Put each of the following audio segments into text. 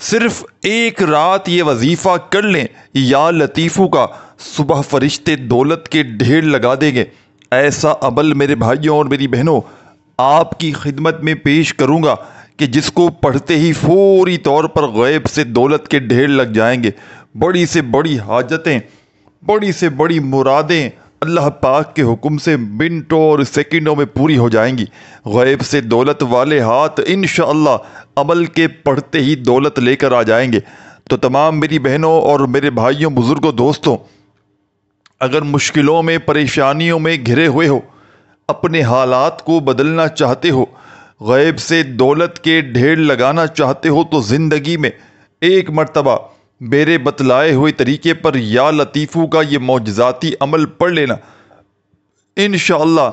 صرف ایک رات یہ وظیفہ کر لیں یا لطیفوں کا، صبح فرشتے دولت کے ڈھیر لگا دیں گے۔ ایسا عمل میرے بھائیوں اور میری بہنوں آپ کی خدمت میں پیش کروں گا کہ جس کو پڑھتے ہی فوری طور پر غیب سے دولت کے ڈھیر لگ جائیں گے۔ بڑی سے بڑی حاجتیں، بڑی سے بڑی مرادیں اللہ پاک کے حکم سے منٹوں اور سیکنڈوں میں پوری ہو جائیں گی۔ غیب سے دولت والے ہاتھ انشاءاللہ عمل کے پڑھتے ہی دولت لے کر آ جائیں گے۔ تو تمام میری بہنوں اور میرے بھائیوں، بزرگوں، دوستوں، اگر مشکلوں میں، پریشانیوں میں گھرے ہوئے ہو، اپنے حالات کو بدلنا چاہتے ہو، غیب سے دولت کے ڈھیر لگانا چاہتے ہو، تو زندگی میں ایک مرتبہ میرے بتلائے ہوئے طریقے پر یا لطیفوں کا یہ معجزاتی عمل پڑھ لینا۔ انشاءاللہ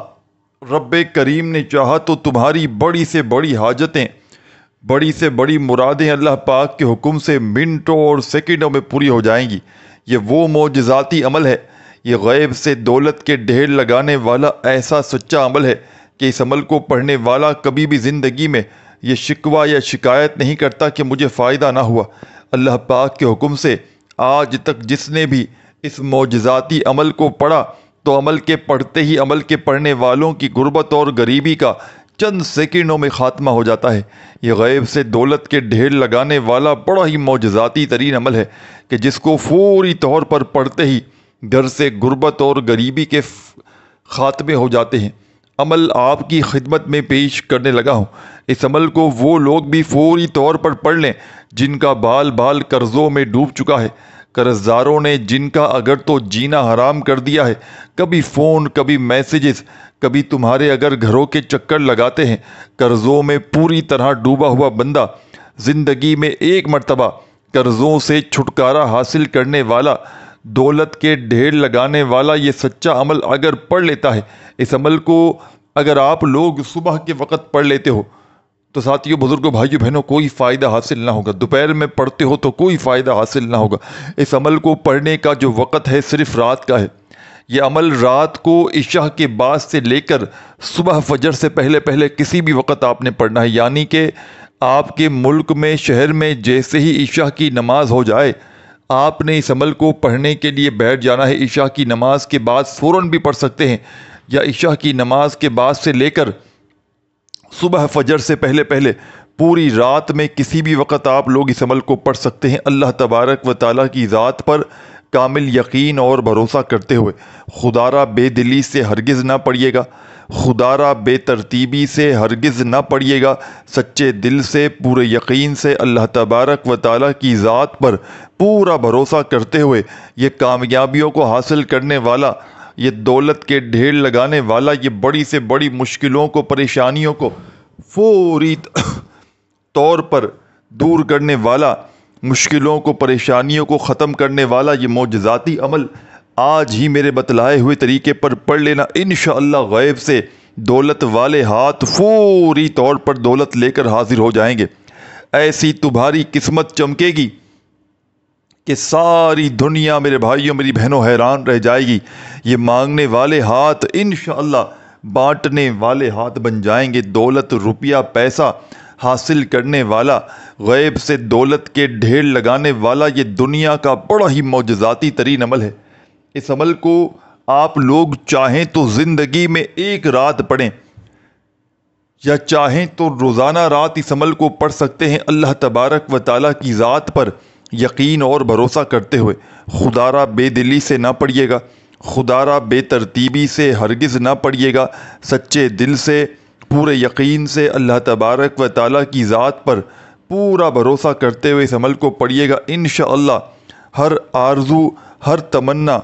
رب کریم نے چاہا تو تمہاری بڑی سے بڑی حاجتیں، بڑی سے بڑی مرادیں اللہ پاک کے حکم سے منٹوں اور سیکنڈوں میں پوری ہو جائیں گی۔ یہ وہ معجزاتی عمل ہے، یہ غیب سے دولت کے ڈھیر لگانے والا ایسا سچا عمل ہے کہ اس عمل کو پڑھنے والا کبھی بھی زندگی میں یہ شکوہ یا شکایت نہیں کرتا کہ مجھے فائدہ نہ ہوا۔ اللہ پاک کے حکم سے آج تک جس نے بھی اس معجزاتی عمل کو پڑھا تو عمل کے پڑھتے ہی عمل کے پڑھنے والوں کی غربت اور غریبی کا چند سیکنڈوں میں خاتمہ ہو جاتا ہے۔ یہ غیب سے دولت کے ڈھیر لگانے والا بڑا ہی معجزاتی ترین عمل ہے کہ جس کو فوری طور پر پڑھتے ہی گھر سے غربت اور غریبی کے خاتمے ہو جاتے ہیں۔ عمل آپ کی خدمت میں پیش کرنے لگا ہوں۔ اس عمل کو وہ لوگ بھی فوری طور پر پڑھ لیں جن کا بال بال قرضوں میں ڈوب چکا ہے، قرض داروں نے جن کا اگر تو جینا حرام کر دیا ہے، کبھی فون، کبھی میسیجز، کبھی تمہارے اگر گھروں کے چکر لگاتے ہیں۔ قرضوں میں پوری طرح ڈوبا ہوا بندہ زندگی میں ایک مرتبہ قرضوں سے چھٹکارا حاصل کرنے والا، دولت کے ڈھیر لگانے والا یہ سچا عمل اگر پڑھ لیتا ہے، اس عمل کو اگر آپ لوگ صبح کے وقت پڑھ لیتے ہو تو ساتھیوں، بزرگوں، بھائیوں، بہنوں، کوئی فائدہ حاصل نہ ہوگا۔ دوپہر میں پڑھتے ہو تو کوئی فائدہ حاصل نہ ہوگا۔ اس عمل کو پڑھنے کا جو وقت ہے صرف رات کا ہے۔ یہ عمل رات کو عشاء کے بعد سے لے کر صبح فجر سے پہلے پہلے کسی بھی وقت آپ نے پڑھنا ہے، یعنی کہ آپ کے ملک میں، شہر میں جیسے ہی عشاء کی نماز ہو جائے آپ نے اس عمل کو پڑھنے کے لیے بیٹھ جانا ہے۔ عشاء کی نماز کے بعد فوراً بھی پڑھ سکتے ہیں، یا عشاء کی نماز کے بعد سے لے کر صبح فجر سے پہلے پہلے پوری رات میں کسی بھی وقت آپ لوگ اس عمل کو پڑھ سکتے ہیں، اللہ تبارک و تعالیٰ کی ذات پر کامل یقین اور بھروسہ کرتے ہوئے۔ خدا را بے دلی سے ہرگز نہ پڑھیے گا، خدا را بے ترتیبی سے ہرگز نہ پڑھیے گا، سچے دل سے، پورے یقین سے اللہ تبارک و تعالیٰ کی ذات پر پورا بھروسہ کرتے ہوئے یہ کامیابیوں کو حاصل کرنے والا، یہ دولت کے ڈھیر لگانے والا، یہ بڑی سے بڑی مشکلوں کو، پریشانیوں کو فوری طور پر دور کرنے والا، مشکلوں کو، پریشانیوں کو ختم کرنے والا یہ معجزاتی عمل آج ہی میرے بتلائے ہوئے طریقے پر پڑھ لینا۔ انشاءاللہ غیب سے دولت والے ہاتھ فوری طور پر دولت لے کر حاضر ہو جائیں گے۔ ایسی تمہاری قسمت چمکے گی کہ ساری دنیا میرے بھائیوں، میری بہنوں حیران رہ جائے گی۔ یہ مانگنے والے ہاتھ انشاءاللہ بانٹنے والے ہاتھ بن جائیں گے۔ دولت، روپیہ، پیسہ حاصل کرنے والا، غیب سے دولت کے ڈھیر لگانے والا یہ دنیا کا بڑا ہی معجزاتی ترین عمل ہے۔ اس عمل کو آپ لوگ چاہیں تو زندگی میں ایک رات پڑھیں، یا چاہیں تو روزانہ رات اس عمل کو پڑھ سکتے ہیں، اللہ تبارک و تعالیٰ کی ذات پر یقین اور بھروسہ کرتے ہوئے۔ خدا را بے دلی سے نہ پڑھیے گا، خدا را بے ترتیبی سے ہرگز نہ پڑھیے گا، سچے دل سے، پورے یقین سے اللہ تبارک و تعالیٰ کی ذات پر پورا بھروسہ کرتے ہوئے اس عمل کو پڑھیے گا۔ انشاءاللہ ہر آرزو، ہر تمنا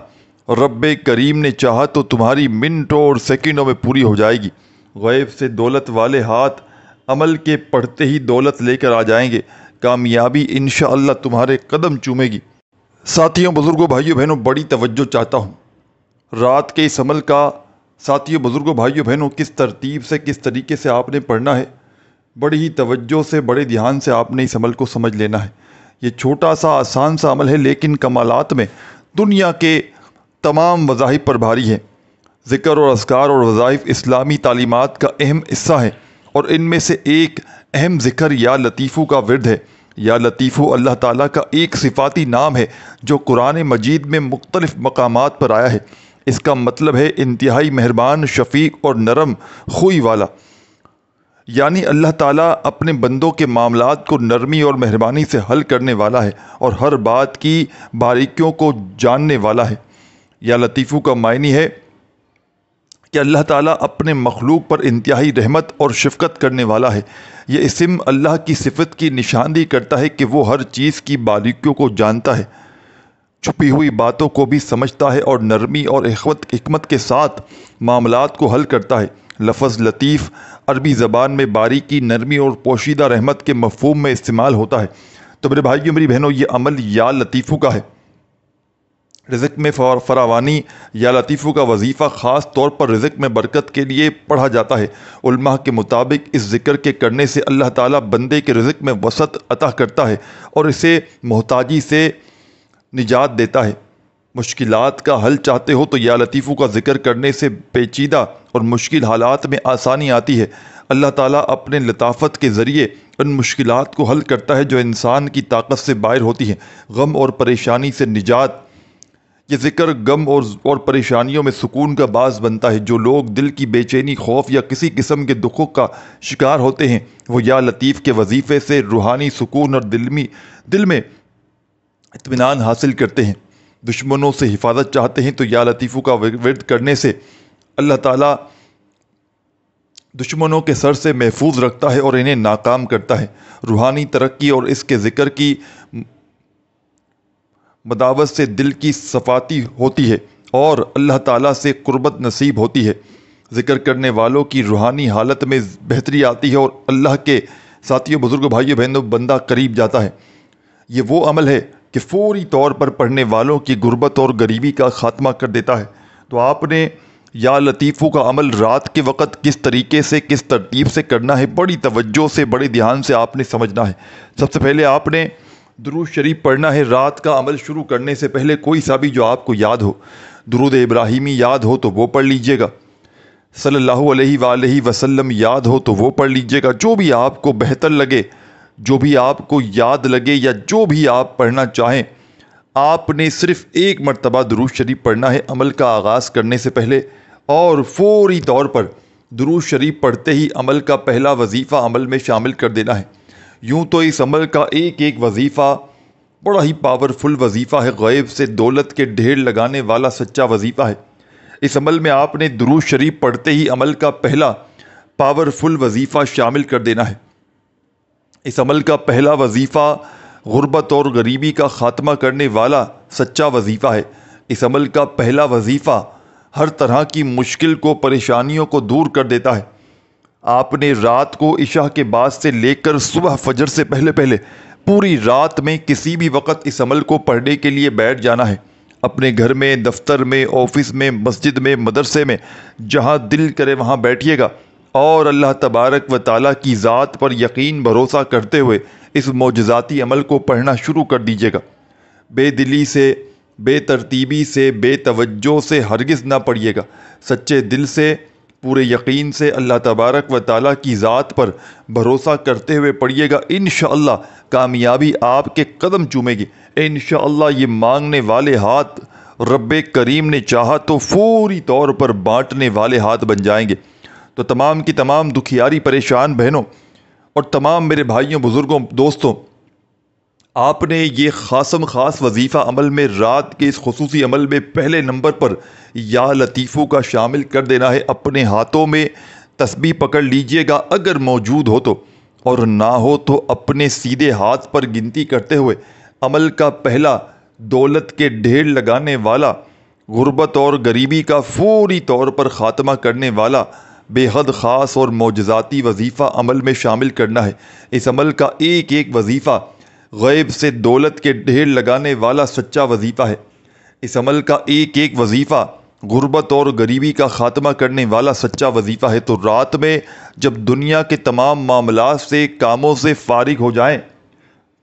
رب کریم نے چاہا تو تمہاری منٹوں اور سیکنڈوں میں پوری ہو جائے گی۔ غیب سے دولت والے ہاتھ عمل کے پڑھتے ہی دولت لے کر آ جائیں گے۔ کامیابی انشاءاللہ تمہارے قدم چومے گی۔ ساتھیوں، بزرگوں، بھائیوں، بہنوں، بڑی توجہ چاہتا ہوں رات کے اس عمل کا۔ ساتھیوں، بزرگوں، بھائیوں، بہنوں، کس ترتیب سے، کس طریقے سے آپ نے پڑھنا ہے، بڑی ہی توجہ سے، بڑے دھیان سے آپ نے اس عمل کو سمجھ لینا ہے۔ یہ چھوٹا سا آسان سا عمل ہے، لیکن کمالات میں دنیا کے تمام مذاہب پر بھاری ہے۔ ذکر اور اذکار اور وظائف اسلامی تعلیمات کا اہم حصہ ہے، اور ان میں سے ایک اہم ذکر یا لطیفوں کا ورد ہے۔ یا لطیفو اللہ تعالیٰ کا ایک صفاتی نام ہے جو قرآن مجید میں مختلف مقامات پر آیا ہے۔ اس کا مطلب ہے انتہائی مہربان، شفیق اور نرم خوئی والا، یعنی اللہ تعالیٰ اپنے بندوں کے معاملات کو نرمی اور مہربانی سے حل کرنے والا ہے اور ہر بات کی باریکیوں کو جاننے والا ہے۔ یا لطیفو کا معنی ہے کہ اللہ تعالیٰ اپنے مخلوق پر انتہائی رحمت اور شفقت کرنے والا ہے۔ یہ اسم اللہ کی صفت کی نشاندہی کرتا ہے کہ وہ ہر چیز کی باریکیوں کو جانتا ہے، چھپی ہوئی باتوں کو بھی سمجھتا ہے اور نرمی اور حکمت کے ساتھ معاملات کو حل کرتا ہے۔ لفظ لطیف عربی زبان میں باریکی، نرمی اور پوشیدہ رحمت کے مفہوم میں استعمال ہوتا ہے۔ تو میرے بھائیوں، میری بہنوں، یہ عمل یا لطیفو کا ہے۔ رزق میں فراوانی یا لطیفو کا وظیفہ خاص طور پر رزق میں برکت کے لیے پڑھا جاتا ہے۔ علماء کے مطابق اس ذکر کے کرنے سے اللہ تعالیٰ بندے کے رزق میں وسعت عطا کرتا ہے اور اسے محتاجی سے نجات دیتا ہے۔ مشکلات کا حل چاہتے ہو تو یا لطیفو کا ذکر کرنے سے پیچیدہ اور مشکل حالات میں آسانی آتی ہے۔ اللہ تعالیٰ اپنے لطافت کے ذریعے ان مشکلات کو حل کرتا ہے جو انسان کی طاقت سے باہر ہوتی ہیں۔ غم اور پریشانی سے نجات، یہ ذکر غم اور پریشانیوں میں سکون کا باعث بنتا ہے۔ جو لوگ دل کی بے چینی، خوف یا کسی قسم کے دکھوں کا شکار ہوتے ہیں وہ یا لطیف کے وظیفے سے روحانی سکون اور دل میں اطمینان حاصل کرتے ہیں۔ دشمنوں سے حفاظت چاہتے ہیں تو یا لطیفو کا ورد کرنے سے اللہ تعالیٰ دشمنوں کے سر سے محفوظ رکھتا ہے اور انہیں ناکام کرتا ہے۔ روحانی ترقی اور اس کے ذکر کی مداوت سے دل کی صفائی ہوتی ہے اور اللہ تعالیٰ سے قربت نصیب ہوتی ہے۔ ذکر کرنے والوں کی روحانی حالت میں بہتری آتی ہے اور اللہ کے ساتھیوں، بزرگوں، بھائیوں، بہنوں، بندہ قریب جاتا ہے۔ یہ وہ عمل ہے کہ فوری طور پر پڑھنے والوں کی غربت اور غریبی کا خاتمہ کر دیتا ہے۔ تو آپ نے یا لطیفو کا عمل رات کے وقت کس طریقے سے، کس ترتیب سے کرنا ہے، بڑی توجہ سے، بڑے دھیان سے آپ نے سمجھنا ہے۔ سب سے پہلے آپ نے درود شریف پڑھنا ہے۔ رات کا عمل شروع کرنے سے پہلے کوئی سا بھی جو آپ کو یاد ہو، درود ابراہیمی یاد ہو تو وہ پڑھ لیجئے گا، صلی اللہ علیہ وآلہ وسلم یاد ہو تو وہ پڑھ لیجئے گا، جو بھی آپ کو بہتر لگے، جو بھی آپ کو یاد لگے یا جو بھی آپ پڑھنا چاہیں، آپ نے صرف ایک مرتبہ درود شریف پڑھنا ہے عمل کا آغاز کرنے سے پہلے، اور فوری طور پر درود شریف پڑھتے ہی عمل کا پہلا وظیفہ عمل میں شامل کر دینا ہے۔ یوں تو اس عمل کا ایک ایک وظیفہ بڑا ہی پاورفل وظیفہ ہے، غیب سے دولت کے ڈھیر لگانے والا سچا وظیفہ ہے۔ اس عمل میں آپ نے درود شریف پڑھتے ہی عمل کا پہلا پاورفل وظیفہ شامل کر دینا ہے۔ اس عمل کا پہلا وظیفہ غربت اور غریبی کا خاتمہ کرنے والا سچا وظیفہ ہے۔ اس عمل کا پہلا وظیفہ ہر طرح کی مشکل کو، پریشانیوں کو دور کر دیتا ہے۔ آپ نے رات کو عشاء کے بعد سے لے کر صبح فجر سے پہلے پوری رات میں کسی بھی وقت اس عمل کو پڑھنے کے لیے بیٹھ جانا ہے۔ اپنے گھر میں، دفتر میں، آفس میں، مسجد میں، مدرسے میں، جہاں دل کرے وہاں بیٹھیے گا اور اللہ تبارک و تعالیٰ کی ذات پر یقین بھروسہ کرتے ہوئے اس معجزاتی عمل کو پڑھنا شروع کر دیجیے گا۔ بے دلی سے، بے ترتیبی سے، بے توجہ سے ہرگز نہ پڑھیے گا۔ سچے دل سے، پورے یقین سے اللہ تبارک و تعالیٰ کی ذات پر بھروسہ کرتے ہوئے پڑھیے گا۔ انشاءاللہ کامیابی آپ کے قدم چومے گی۔ انشاءاللہ یہ مانگنے والے ہاتھ رب کریم نے چاہا تو فوری طور پر بانٹنے والے ہاتھ بن جائیں گے۔ تو تمام کی تمام دکھیاری پریشان بہنوں اور تمام میرے بھائیوں، بزرگوں، دوستوں، آپ نے یہ خاص وظیفہ عمل میں رات کے اس خصوصی عمل میں پہلے نمبر پر یا لطیفو کا شامل کر دینا ہے۔ اپنے ہاتھوں میں تسبیح پکڑ لیجئے گا اگر موجود ہو تو، اور نہ ہو تو اپنے سیدھے ہاتھ پر گنتی کرتے ہوئے عمل کا پہلا دولت کے ڈھیر لگانے والا، غربت اور غریبی کا فوری طور پر خاتمہ کرنے والا بے حد خاص اور معجزاتی وظیفہ عمل میں شامل کرنا ہے۔ اس عمل کا ایک ایک وظیفہ غیب سے دولت کے ڈھیر لگانے والا سچا وظیفہ ہے۔ اس عمل کا ایک ایک وظیفہ غربت اور غریبی کا خاتمہ کرنے والا سچا وظیفہ ہے۔ تو رات میں جب دنیا کے تمام معاملات سے، کاموں سے فارغ ہو جائیں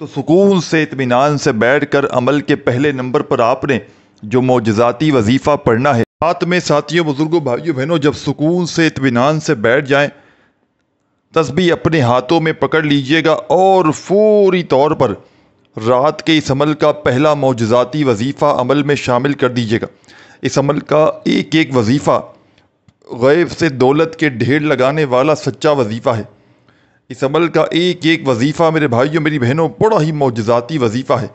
تو سکون سے، اطمینان سے بیٹھ کر عمل کے پہلے نمبر پر آپ نے جو معجزاتی وظیفہ پڑھنا ہے، رات میں ساتھیوں، بزرگوں، بھائیوں، بہنوں، جب سکون سے، اطمینان سے بیٹھ جائیں تسبیح اپنے ہاتھوں میں پکڑ لیجئے گا اور فوری طور پر رات کے اس عمل کا پہلا معجزاتی وظیفہ عمل میں شامل کر دیجئے گا۔ اس عمل کا ایک ایک وظیفہ غیب سے دولت کے ڈھیر لگانے والا سچا وظیفہ ہے۔ اس عمل کا ایک ایک وظیفہ میرے بھائیوں میری بہنوں بڑا ہی معجزاتی وظیفہ ہے۔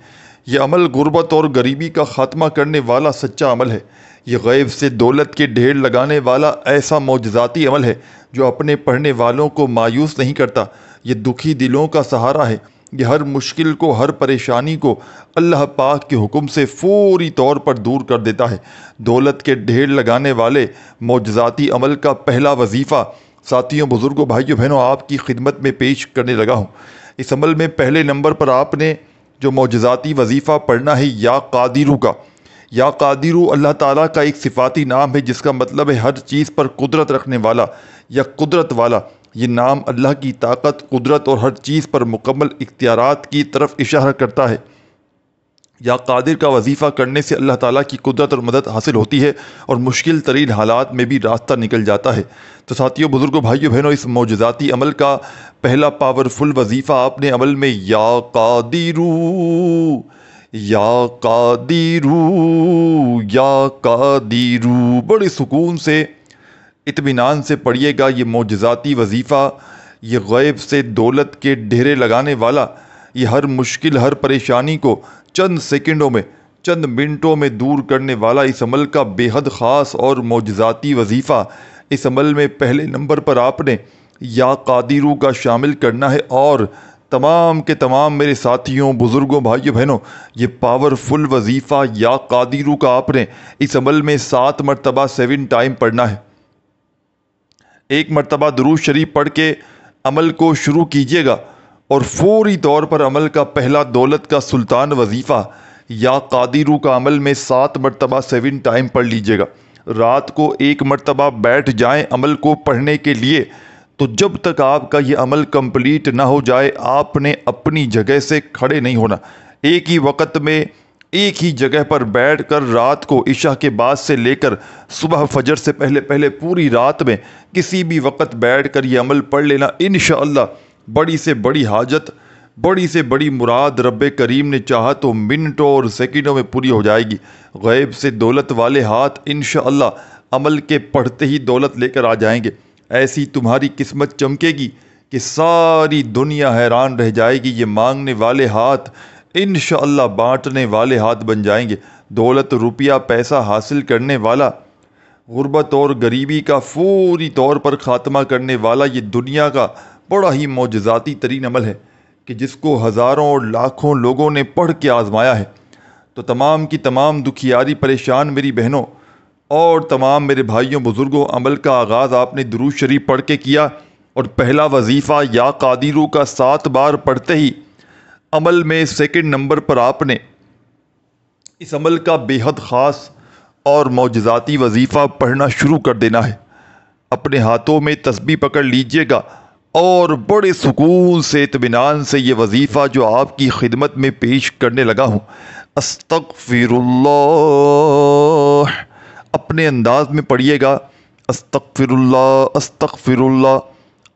یہ عمل غربت اور غریبی کا خاتمہ کرنے والا سچا عمل ہے۔ یہ غیب سے دولت کے ڈھیر لگانے والا ایسا معجزاتی عمل ہے جو اپنے پڑھنے والوں کو مایوس نہیں کرتا۔ یہ دکھی دلوں کا سہارا ہے۔ یہ ہر مشکل کو، ہر پریشانی کو اللہ پاک کے حکم سے فوری طور پر دور کر دیتا ہے۔ دولت کے ڈھیر لگانے والے معجزاتی عمل کا پہلا وظیفہ ساتھیوں، بزرگوں، بھائیوں، بہنوں آپ کی خدمت میں پیش کرنے لگا ہوں۔ اس عمل میں پہلے نمبر پر آپ نے جو معجزاتی وظیفہ پڑھنا ہے یا قادرو کا۔ یا قادرو اللہ تعالیٰ کا ایک صفاتی نام ہے جس کا مطلب ہے ہر چیز پر قدرت رکھنے والا یا قدرت والا۔ یہ نام اللہ کی طاقت، قدرت اور ہر چیز پر مکمل اختیارات کی طرف اشارہ کرتا ہے۔ یا قادر کا وظیفہ کرنے سے اللہ تعالیٰ کی قدرت اور مدد حاصل ہوتی ہے اور مشکل ترین حالات میں بھی راستہ نکل جاتا ہے۔ تو ساتھیوں، بزرگوں، بھائیوں، بہنوں، اس معجزاتی عمل کا پہلا پاورفل وظیفہ آپ نے عمل میں یا قادرو، یا قادرو، یا قادرو بڑے سکون سے، اطمینان سے پڑھیے گا۔ یہ معجزاتی وظیفہ، یہ غیب سے دولت کے ڈھیرے لگانے والا، یہ ہر مشکل، ہر پریشانی کو چند سیکنڈوں میں، چند منٹوں میں دور کرنے والا اس عمل کا بے حد خاص اور معجزاتی وظیفہ، اس عمل میں پہلے نمبر پر آپ نے یا قادرو کا شامل کرنا ہے۔ اور تمام کے تمام میرے ساتھیوں، بزرگوں، بھائیوں، بہنوں، یہ پاورفل وظیفہ یا قادرو کا آپ نے اس عمل میں 7 مرتبہ 7 ٹائم پڑھنا ہے۔ ایک مرتبہ درود شریف پڑھ کے عمل کو شروع کیجئے گا اور فوری طور پر عمل کا پہلا دولت کا سلطان وظیفہ یا قادرو کا عمل میں 7 مرتبہ 7 ٹائم پڑھ لیجئے گا۔ رات کو ایک مرتبہ بیٹھ جائیں عمل کو پڑھنے کے لیے، تو جب تک آپ کا یہ عمل کمپلیٹ نہ ہو جائے آپ نے اپنی جگہ سے کھڑے نہیں ہونا۔ ایک ہی وقت میں ایک ہی جگہ پر بیٹھ کر رات کو عشاء کے بعد سے لے کر صبح فجر سے پہلے پوری رات میں کسی بھی وقت بیٹھ کر یہ عمل پڑھ لینا۔ انشاءاللہ بڑی سے بڑی حاجت، بڑی سے بڑی مراد رب کریم نے چاہا تو منٹوں اور سیکنڈوں میں پوری ہو جائے گی۔ غیب سے دولت والے ہاتھ انشاءاللہ عمل کے پڑھتے ہی دولت لے کر آ جائیں گے۔ ایسی تمہاری قسمت چمکے گی کہ ساری دنیا حیران رہ جائے گی۔ یہ مانگنے والے ہاتھ انشاءاللہ بانٹنے والے ہاتھ بن جائیں گے۔ دولت، روپیہ، پیسہ حاصل کرنے والا، غربت اور غریبی کا فوری طور پر خاتمہ کرنے والا یہ دنیا کا بڑا ہی معجزاتی ترین عمل ہے کہ جس کو ہزاروں اور لاکھوں لوگوں نے پڑھ کے آزمایا ہے۔ تو تمام کی تمام دکھیاری پریشان میری بہنوں اور تمام میرے بھائیوں، بزرگوں، عمل کا آغاز آپ نے درود شریف پڑھ کے کیا اور پہلا وظیفہ یا قادرو کا 7 بار پڑھتے ہی عمل میں سیکنڈ نمبر پر آپ نے اس عمل کا بے حد خاص اور معجزاتی وظیفہ پڑھنا شروع کر دینا ہے۔ اپنے ہاتھوں میں تسبیح پکڑ لیجئے گا اور بڑے سکون سے، اطمینان سے یہ وظیفہ جو آپ کی خدمت میں پیش کرنے لگا ہوں، استغفر اللہ اپنے انداز میں پڑھیے گا۔ استغفر اللہ، استغفر اللہ،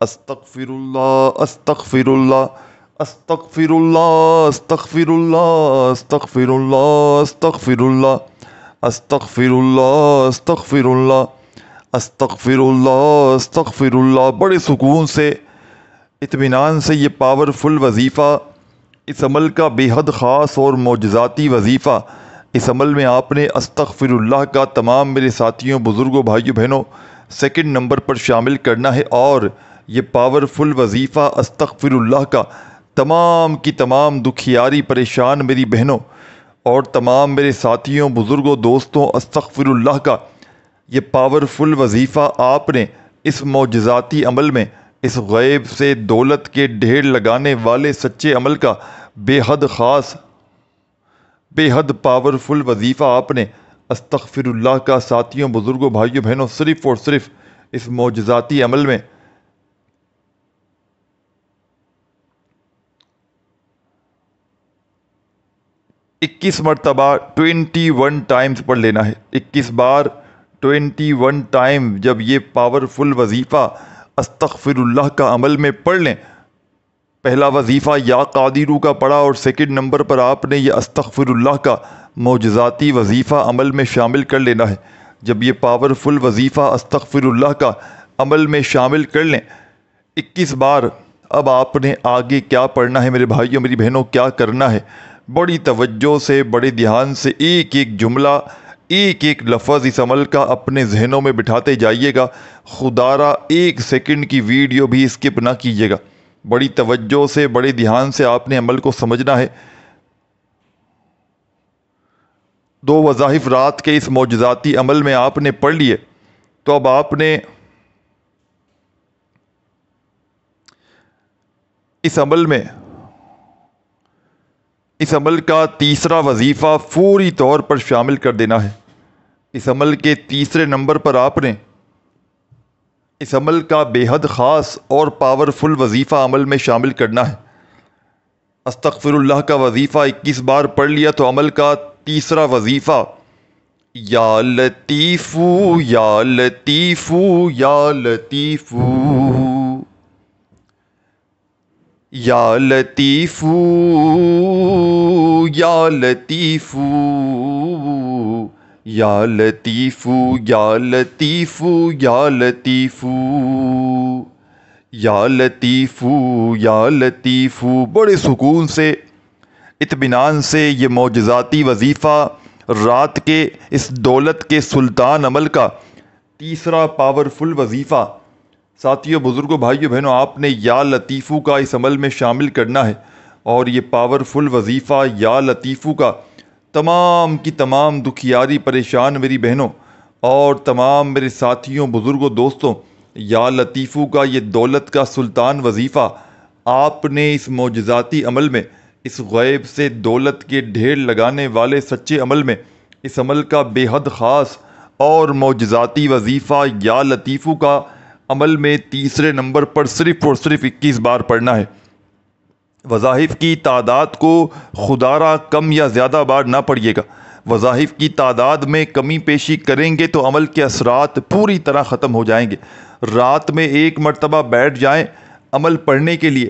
استغفر اللہ، استغفر اللہ، استغفر اللہ، استغفر اللہ، استغفر اللہ، استغفر اللہ، استغفر اللہ، استغفر اللہ، استغفر اللہ، استغفر اللہ بڑے سکون سے، اطمینان سے یہ پاورفل وظیفہ، اس عمل کا بے حد خاص اور معجزاتی وظیفہ، اس عمل میں آپ نے استغفر اللہ کا تمام میرے ساتھیوں، بزرگوں، بھائیوں، بہنوں سیکنڈ نمبر پر شامل کرنا ہے۔ اور یہ پاورفل وظیفہ استغفر اللہ کا تمام کی تمام دکھیاری پریشان میری بہنوں اور تمام میرے ساتھیوں، بزرگوں، دوستوں، استغفر اللہ کا یہ پاورفل وظیفہ آپ نے اس معجزاتی عمل میں، اس غیب سے دولت کے ڈھیر لگانے والے سچے عمل کا بے حد خاص، بے حد پاورفل وظیفہ آپ نے استغفر اللہ کا ساتھیوں، بزرگوں، بھائیوں، بہنوں صرف اور صرف اس معجزاتی عمل میں 21 مرتبہ 21 ٹائمز پڑھ لینا ہے۔ 21 بار 21 ٹائم جب یہ پاورفل وظیفہ استغفر اللہ کا عمل میں پڑھ لیں۔ پہلا وظیفہ یا قادرو کا پڑھا اور سیکنڈ نمبر پر آپ نے یہ استغفر اللہ کا معجزاتی وظیفہ عمل میں شامل کر لینا ہے۔ جب یہ پاورفل وظیفہ استغفر اللہ کا عمل میں شامل کر لیں 21 بار، اب آپ نے آگے کیا پڑھنا ہے میرے بھائیوں میری بہنوں، کیا کرنا ہے؟ بڑی توجہ سے، بڑے دھیان سے ایک ایک جملہ، ایک ایک لفظ اس عمل کا اپنے ذہنوں میں بٹھاتے جائیے گا۔ خدا را 1 سیکنڈ کی ویڈیو بھی اسکپ نہ کیجیے گا۔ بڑی توجہ سے، بڑے دھیان سے آپ نے عمل کو سمجھنا ہے۔ 2 وظائف رات کے اس معجزاتی عمل میں آپ نے پڑھ لیے، تو اب آپ نے اس عمل کا تیسرا وظیفہ فوری طور پر شامل کر دینا ہے۔ اس عمل کے تیسرے نمبر پر آپ نے اس عمل کا بے حد خاص اور پاورفل وظیفہ عمل میں شامل کرنا ہے۔ استغفر اللہ کا وظیفہ 21 بار پڑھ لیا تو عمل کا تیسرا وظیفہ یا لطیفو یا لطیفو یا لطیفو یا لطیفو یا لطیفو یا لطیفو یا لطیفو یا لطیفو یا لطیفو یا لطیفو، بڑے سکون سے، اطمینان سے یہ معجزاتی وظیفہ رات کے اس دولت کے سلطان عمل کا تیسرا پاورفل وظیفہ ساتھیوں، بزرگوں، بھائیوں، بہنوں، آپ نے یا لطیفو کا اس عمل میں شامل کرنا ہے۔ اور یہ پاورفل وظیفہ یا لطیفو کا تمام کی تمام دکھیاری پریشان میری بہنوں اور تمام میرے ساتھیوں، بزرگوں، دوستوں، یا لطیفو کا یہ دولت کا سلطان وظیفہ آپ نے اس معجزاتی عمل میں، اس غیب سے دولت کے ڈھیر لگانے والے سچے عمل میں، اس عمل کا بے حد خاص اور معجزاتی وظیفہ یا لطیفو کا عمل میں تیسرے نمبر پر صرف اور صرف 21 بار پڑھنا ہے۔ وظائف کی تعداد کو خدا را کم یا زیادہ بار نہ پڑھیے گا۔ وظائف کی تعداد میں کمی پیشی کریں گے تو عمل کے اثرات پوری طرح ختم ہو جائیں گے۔ رات میں 1 مرتبہ بیٹھ جائیں عمل پڑھنے کے لیے،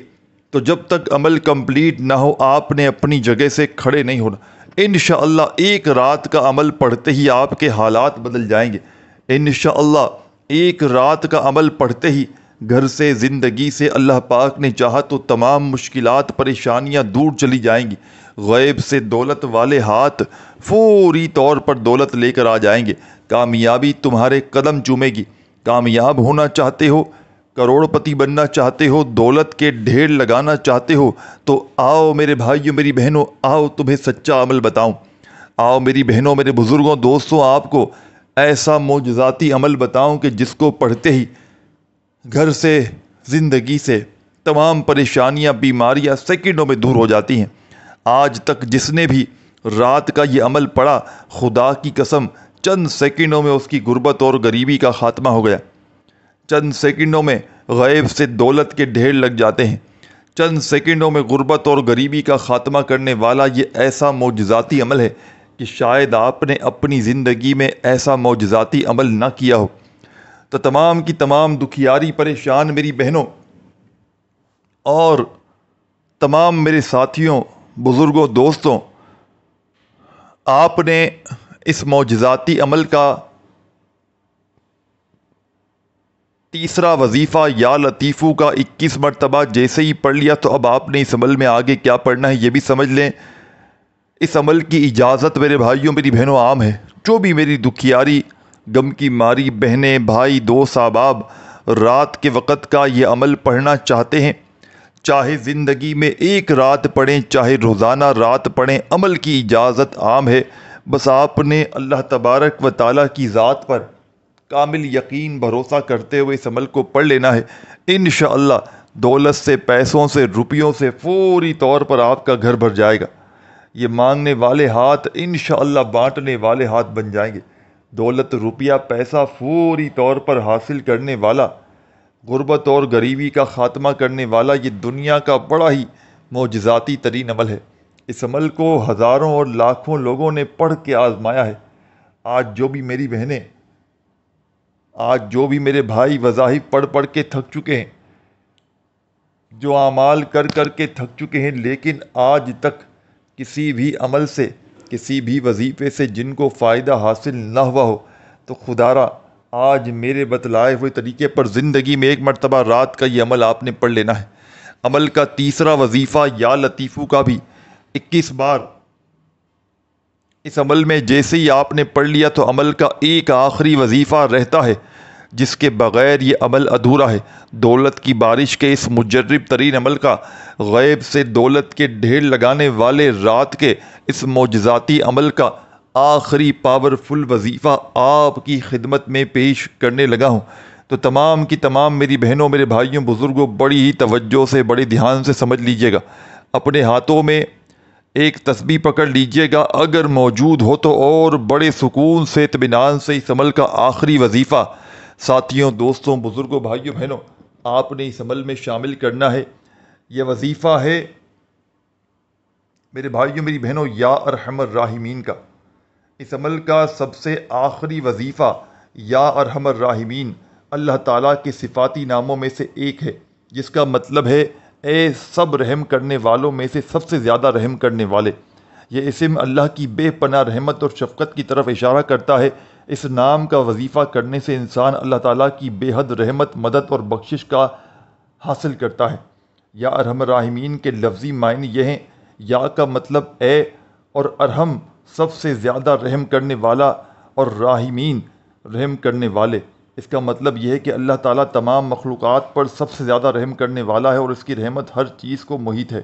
تو جب تک عمل کمپلیٹ نہ ہو آپ نے اپنی جگہ سے کھڑے نہیں ہونا۔ انشاءاللہ ایک رات کا عمل پڑھتے ہی آپ کے حالات بدل جائیں گے۔ انشاءاللہ ایک رات کا عمل پڑھتے ہی گھر سے، زندگی سے اللہ پاک نے چاہا تو تمام مشکلات، پریشانیاں دور چلی جائیں گی۔ غیب سے دولت والے ہاتھ فوری طور پر دولت لے کر آ جائیں گے۔ کامیابی تمہارے قدم چومے گی۔ کامیاب ہونا چاہتے ہو، کروڑ پتی بننا چاہتے ہو، دولت کے ڈھیر لگانا چاہتے ہو، تو آؤ میرے بھائیوں، میری بہنوں، آؤ تمہیں سچا عمل بتاؤں۔ آؤ میری بہنوں، میرے بزرگوں، دوستوں، آپ کو ایسا معجزاتی عمل بتاؤں کہ جس کو پڑھتے ہی گھر سے، زندگی سے تمام پریشانیاں، بیماریاں سیکنڈوں میں دور ہو جاتی ہیں۔ آج تک جس نے بھی رات کا یہ عمل پڑھا، خدا کی قسم چند سیکنڈوں میں اس کی غربت اور غریبی کا خاتمہ ہو گیا۔ چند سیکنڈوں میں غیب سے دولت کے ڈھیر لگ جاتے ہیں۔ چند سیکنڈوں میں غربت اور غریبی کا خاتمہ کرنے والا یہ ایسا معجزاتی عمل ہے کہ شاید آپ نے اپنی زندگی میں ایسا معجزاتی عمل نہ کیا ہو۔ تو تمام کی تمام دکھیاری پریشان میری بہنوں اور تمام میرے ساتھیوں، بزرگوں، دوستوں، آپ نے اس معجزاتی عمل کا تیسرا وظیفہ یا لطیفو کا 21 مرتبہ جیسے ہی پڑھ لیا تو اب آپ نے اس عمل میں آگے کیا پڑھنا ہے یہ بھی سمجھ لیں۔ اس عمل کی اجازت میرے بھائیوں، میری بہنوں عام ہے۔ جو بھی میری دکھیاری، غم کی ماری بہنیں، بھائی، دوست، احباب رات کے وقت کا یہ عمل پڑھنا چاہتے ہیں، چاہے زندگی میں 1 رات پڑھیں، چاہے روزانہ رات پڑھیں، عمل کی اجازت عام ہے۔ بس آپ نے اللہ تبارک و تعالیٰ کی ذات پر کامل یقین، بھروسہ کرتے ہوئے اس عمل کو پڑھ لینا ہے۔ انشاءاللہ دولت سے، پیسوں سے، روپیوں سے فوری طور پر آپ کا گھر بھر جائے گا۔ یہ مانگنے والے ہاتھ انشاءاللہ بانٹنے والے ہاتھ بن جائیں گے۔ دولت، روپیہ، پیسہ فوری طور پر حاصل کرنے والا، غربت اور غریبی کا خاتمہ کرنے والا یہ دنیا کا بڑا ہی معجزاتی ترین عمل ہے۔ اس عمل کو ہزاروں اور لاکھوں لوگوں نے پڑھ کے آزمایا ہے۔ آج جو بھی میری بہنیں آج جو بھی میرے بھائی وظائف پڑھ پڑھ کے تھک چکے ہیں، جو اعمال کر کر کے تھک چکے ہیں، لیکن آج تک کسی بھی عمل سے، کسی بھی وظیفے سے جن کو فائدہ حاصل نہ ہوا ہو، تو خدا را آج میرے بتلائے ہوئے طریقے پر زندگی میں ایک مرتبہ رات کا یہ عمل آپ نے پڑھ لینا ہے۔ عمل کا تیسرا وظیفہ یا لطیفو کا بھی 21 بار اس عمل میں جیسے ہی آپ نے پڑھ لیا تو عمل کا ایک آخری وظیفہ رہتا ہے جس کے بغیر یہ عمل ادھورا ہے۔ دولت کی بارش کے اس مجرب ترین عمل کا، غیب سے دولت کے ڈھیر لگانے والے رات کے اس معجزاتی عمل کا آخری پاورفل وظیفہ آپ کی خدمت میں پیش کرنے لگا ہوں۔ تو تمام کی تمام میری بہنوں، میرے بھائیوں، بزرگوں، بڑی ہی توجہ سے، بڑے دھیان سے سمجھ لیجئے گا۔ اپنے ہاتھوں میں ایک تسبیح پکڑ لیجئے گا اگر موجود ہو تو، اور بڑے سکون سے، اطمینان سے اس عمل کا آخری وظیفہ ساتھیوں، دوستوں، بزرگوں، بھائیوں، بہنوں، آپ نے اس عمل میں شامل کرنا ہے۔ یہ وظیفہ ہے میرے بھائیوں، میری بہنوں، یا ارحم الراحمین کا۔ اس عمل کا سب سے آخری وظیفہ یا ارحم الراحمین اللہ تعالیٰ کے صفاتی ناموں میں سے ایک ہے، جس کا مطلب ہے اے سب رحم کرنے والوں میں سے سب سے زیادہ رحم کرنے والے۔ یہ اسم اللہ کی بے پناہ رحمت اور شفقت کی طرف اشارہ کرتا ہے۔ اس نام کا وظیفہ کرنے سے انسان اللہ تعالیٰ کی بے حد رحمت، مدد اور بخشش کا حاصل کرتا ہے۔ یا ارحم الراحمین کے لفظی معنی یہ ہیں، یا کا مطلب اے، اور ارحم سب سے زیادہ رحم کرنے والا، اور راحمین رحم کرنے والے۔ اس کا مطلب یہ ہے کہ اللہ تعالیٰ تمام مخلوقات پر سب سے زیادہ رحم کرنے والا ہے اور اس کی رحمت ہر چیز کو محیط ہے۔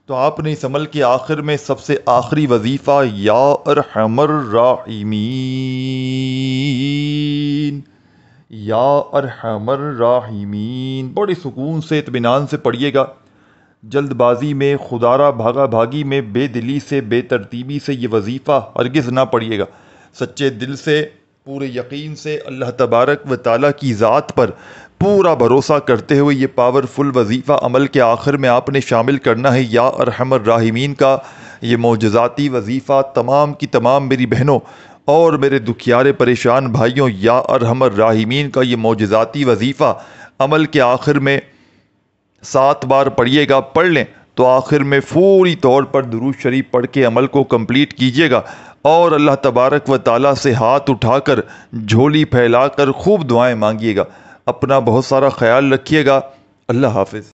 تو آپ نے اس عمل کے آخر میں سب سے آخری وظیفہ یا ارحم الراحمین، یا ارحم الراحمین بڑے سکون سے، اطمینان سے پڑھیے گا۔ جلد بازی میں، خدارہ بھاگا بھاگی میں، بے دلی سے، بے ترتیبی سے یہ وظیفہ ہرگز نہ پڑھیے گا۔ سچے دل سے، پورے یقین سے، اللہ تبارک و تعالیٰ کی ذات پر پورا بھروسہ کرتے ہوئے یہ پاورفل وظیفہ عمل کے آخر میں آپ نے شامل کرنا ہے۔ یا ارحم الراحمین کا یہ معجزاتی وظیفہ تمام کی تمام میری بہنوں اور میرے دکھیارے پریشان بھائیوں، یا ارحم الراحمین کا یہ معجزاتی وظیفہ عمل کے آخر میں 7 بار پڑھیے گا۔ پڑھ لیں تو آخر میں فوری طور پر درود شریف پڑھ کے عمل کو کمپلیٹ کیجیے گا، اور اللہ تبارک و تعالیٰ سے ہاتھ اٹھا کر، جھولی پھیلا کر خوب دعائیں مانگیے گا۔ اپنا بہت سارا خیال رکھیے گا۔ اللہ حافظ۔